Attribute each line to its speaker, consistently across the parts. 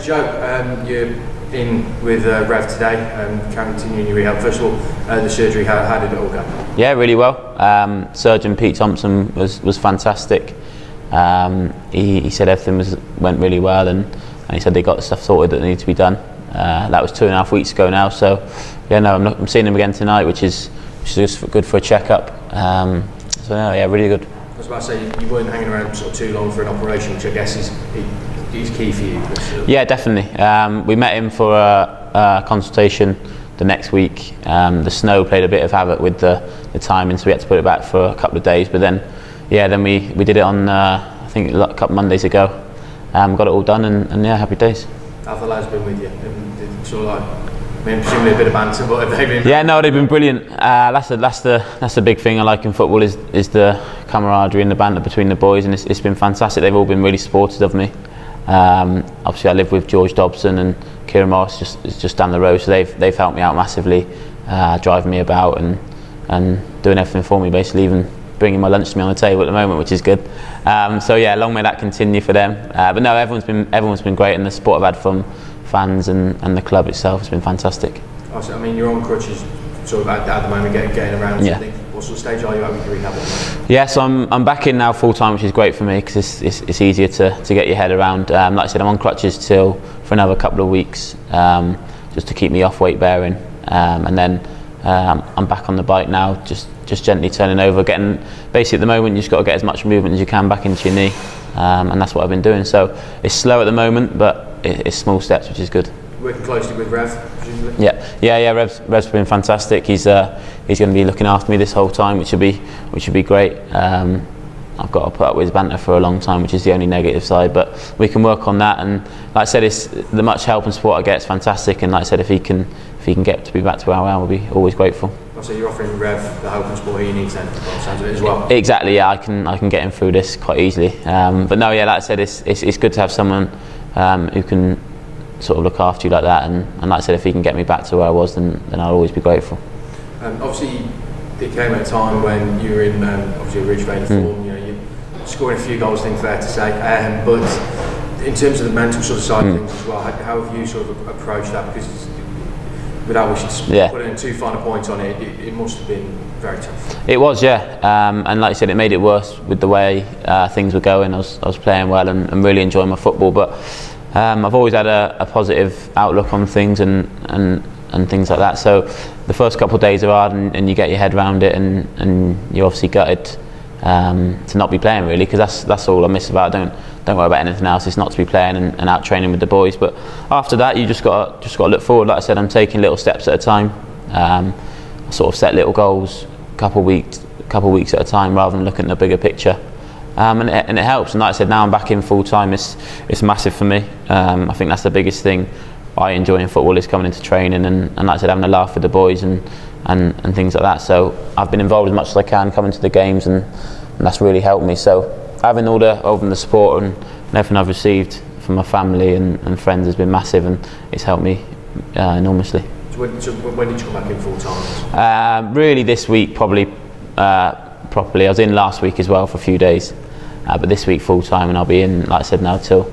Speaker 1: Joe, you're in with Rev today, continuing your rehab. First of all, the surgery, how did it all go?
Speaker 2: Yeah, really well. Surgeon Pete Thompson was fantastic. He said everything went really well, and he said they got the stuff sorted that needed to be done. That was 2.5 weeks ago now, so yeah, no, I'm seeing him again tonight, which is just good for a checkup. So no, yeah, really good.
Speaker 1: I was about to say, you weren't hanging around sort of too long for an operation, which I guess is key for you.
Speaker 2: Yeah, definitely. We met him for a consultation the next week. The snow played a bit of havoc with the timing, so we had to put it back for a couple of days. But then we did it on I think a couple of Mondays ago. Got it all done, and yeah, happy days.
Speaker 1: How have the lads been with you? Sort of like, I mean, presumably a bit of banter, but have they been?
Speaker 2: Yeah, no, they've been brilliant. That's the big thing I like in football is the camaraderie and the banter between the boys, and it's been fantastic. They've all been really supportive of me. Obviously, I live with George Dobson and Kieran Morris, just down the road, so they've helped me out massively, driving me about and doing everything for me, basically, even bringing my lunch to me on the table at the moment, which is good. So yeah, long may that continue for them. But no, everyone's been great, and the support I've had from fans and the club itself has been fantastic.
Speaker 1: I mean, you're on crutches sort of at the moment, getting around.
Speaker 2: Yeah.
Speaker 1: What sort of stage are you at with your rehab?
Speaker 2: Yeah, so I'm back in now full time, which is great for me because it's easier to get your head around. Like I said, I'm on crutches for another couple of weeks, just to keep me off weight bearing, and then I'm back on the bike now, just gently turning over, basically at the moment you just got to get as much movement as you can back into your knee, and that's what I've been doing. So it's slow at the moment, but it's small steps, which is good.
Speaker 1: Working closely with Rev, presumably?
Speaker 2: Yeah. Rev's been fantastic. He's going to be looking after me this whole time, which would be great. I've got to put up with his banter for a long time, which is the only negative side, but we can work on that. And like I said, it's the much help and support I get is fantastic. And like I said, if he can get to be back to where I am, we'll be always grateful.
Speaker 1: So you're offering Rev the help and support he needs then, sounds of it as well.
Speaker 2: Exactly. Yeah, I can get him through this quite easily. But no, yeah, like I said, it's good to have someone who can sort of look after you like that, and like I said, if he can get me back to where I was, then I'll always be grateful.
Speaker 1: Obviously, it came at a time when you were in obviously a rich vein of form. You know, you're scoring a few goals, I think, fair to say. But in terms of the mental sort of side of things as well, how have you sort of approached that? Because without wishing to put in too fine a point on it, it must have been very tough. It
Speaker 2: was, yeah. And like I said, it made it worse with the way things were going. I was playing well and really enjoying my football, but I've always had a positive outlook on things and things like that. So the first couple of days are hard, and you get your head around it, and you're obviously gutted to not be playing, really, because that's all I miss about it. Don't worry about anything else. It's not to be playing and out training with the boys. But after that, you just got to look forward. Like I said, I'm taking little steps at a time. I sort of set little goals, couple weeks at a time, rather than looking at the bigger picture. And it helps. And like I said, now I'm back in full time. It's massive for me. I think that's the biggest thing I enjoy in football, is coming into training and like I said, having a laugh with the boys and things like that. So I've been involved as much as I can, coming to the games, and that's really helped me. So having all the support and everything I've received from my family and friends has been massive, and it's helped me enormously.
Speaker 1: So when did you come back in full time?
Speaker 2: Really this week, probably properly. I was in last week as well for a few days, but this week full time, and I'll be in, like I said, now till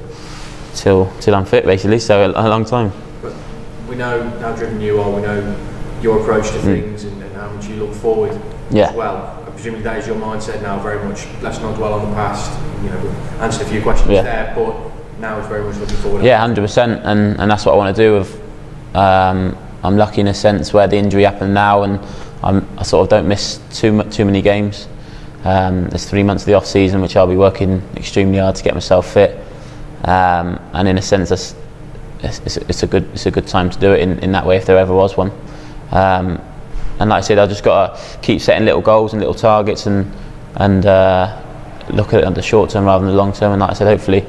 Speaker 2: I'm fit, basically. So a long time. But
Speaker 1: we know how driven you are. We know your approach to things and how much you look forward as well. Presumably that is your mindset now, very much. Let's not dwell on the past. You know, we've answered a few questions there, but now it's very much looking forward.
Speaker 2: Yeah, 100%, and that's what I want to do. I'm lucky in a sense where the injury happened now, and I sort of don't miss too many games. There's 3 months of the off season, which I'll be working extremely hard to get myself fit, and in a sense, it's a good time to do it in that way, if there ever was one. And like I said, I just got to keep setting little goals and little targets, and look at it on the short term rather than the long term. And like I said, hopefully,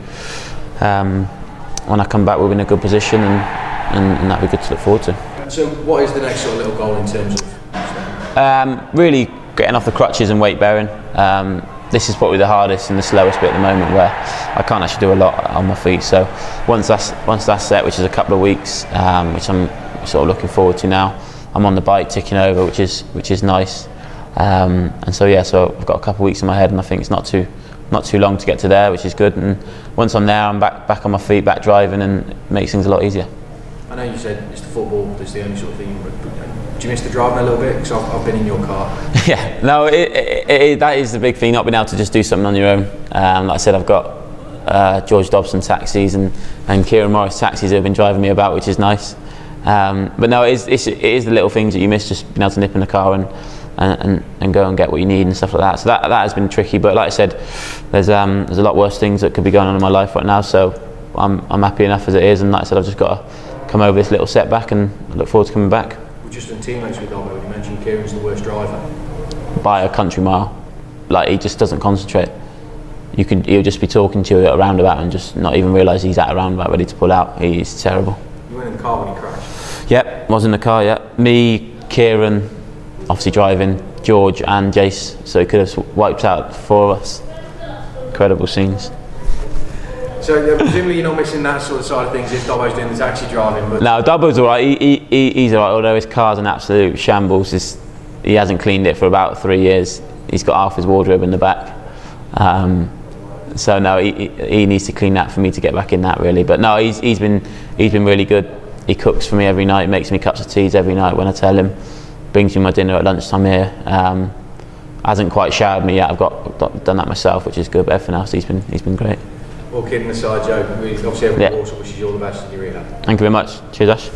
Speaker 2: when I come back, we'll be in a good position, and that'll be good to look forward to.
Speaker 1: So, what is the next sort of little goal in terms of?
Speaker 2: Really getting off the crutches and weight bearing. This is probably the hardest and the slowest bit at the moment, where I can't actually do a lot on my feet. So once that's set, which is a couple of weeks, which I'm sort of looking forward to now, I'm on the bike ticking over, which is nice. And so yeah, so I've got a couple of weeks in my head, and I think it's not too not too long to get to there, which is good. And once I'm there, I'm back on my feet, back driving, and it makes things a lot easier.
Speaker 1: I know you said it's the football that's the only sort of thing, but do you miss the driving a little bit? Because I've been in your car.
Speaker 2: Yeah, no, that is the big thing, not being able to just do something on your own. Like I said, I've got George Dobson taxis and Kieran Morris taxis that have been driving me about, which is nice. But no, it is the little things that you miss, just being able to nip in the car and go and get what you need and stuff like that. So that has been tricky. But like I said, there's a lot worse things that could be going on in my life right now. So I'm happy enough as it is. And like I said, I've just got to come over this little setback and look forward to coming back.
Speaker 1: We're just in teammates with Dobbo. You mentioned Kieran's the worst driver
Speaker 2: by a country mile. Like, he just doesn't concentrate. He'll just be talking to you at a roundabout and just not even realise he's at a roundabout ready to pull out. He's terrible.
Speaker 1: You weren't in the car when he crashed?
Speaker 2: Yep, was in the car, yeah. Me, Kieran, obviously driving, George and Jace, so he could have wiped out 4 of us. Incredible scenes.
Speaker 1: So presumably you're not missing that sort of side of things if Dobbo's doing the taxi driving, but...
Speaker 2: No, Dobbo's alright, he's alright, although his car's an absolute shambles. He hasn't cleaned it for about 3 years. He's got half his wardrobe in the back. So no, he needs to clean that for me to get back in that, really. But no, he's been really good. He cooks for me every night, makes me cups of teas every night when I tell him, brings me my dinner at lunchtime here. Hasn't quite showered me yet. I've done that myself, which is good. But everything else, he's been great.
Speaker 1: All kidding aside, Joe, obviously everyone also wishes you all the best in your rehab.
Speaker 2: Thank you very much. Cheers, Ash.